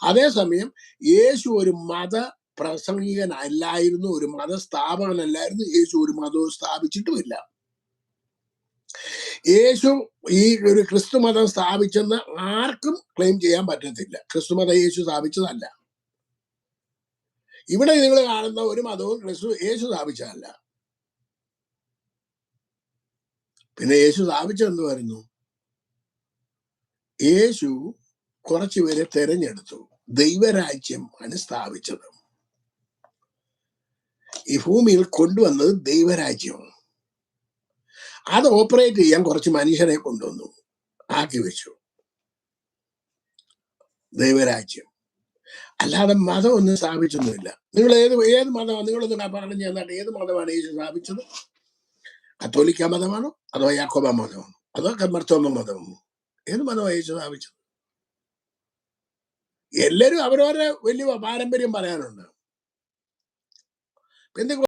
അതേസമയം യേശു ഒരു മത പ്രസംഗികനല്ലായിരുന്നു, ഒരു മതസ്ഥാപകനല്ലായിരുന്നു. യേശു ഒരു മതവും സ്ഥാപിച്ചിട്ടുമില്ല. യേശു ഈ ഒരു ക്രിസ്തു മതം സ്ഥാപിച്ചെന്ന് ആർക്കും ക്ലെയിം ചെയ്യാൻ പറ്റത്തില്ല. ക്രിസ്തു മതം യേശു സ്ഥാപിച്ചതല്ല. ഇവിടെ നിങ്ങൾ കാണുന്ന ഒരു മതവും യേശു സ്ഥാപിച്ചതല്ല. പിന്നെ യേശു സ്ഥാപിച്ചത് എന്തുവായിരുന്നു? യേശു കുറച്ചുപേരെ തെരഞ്ഞെടുത്തു. ദൈവരാജ്യം ആണ് സ്ഥാപിച്ചത്. ഈ ഭൂമിയിൽ കൊണ്ടുവന്നത് ദൈവരാജ്യമാണ്. അത് ഓപ്പറേറ്റ് ചെയ്യാൻ കുറച്ച് മനുഷ്യരെ കൊണ്ടുവന്നു, ആക്കി വെച്ചു. ദൈവരാജ്യം അല്ലാതെ മതം ഒന്നും സ്ഥാപിച്ചൊന്നുമില്ല. നിങ്ങൾ ഏത് മതമാണ് നിങ്ങളൊന്ന് പറഞ്ഞു തന്നിട്ട്, ഏത് മതമാണ് യേശു സ്ഥാപിച്ചത്? കത്തോലിക്ക മതമാണോ, അതോ യാക്കോബ മതമാണോ, അതോ കർമ്മത്തോമ മതമാണോ? ഏത് മതമാണ് യേശു സ്ഥാപിച്ചത്? എല്ലാവരും അവരവരുടെ വലിയ പാരമ്പര്യം പറയാനുണ്ട്.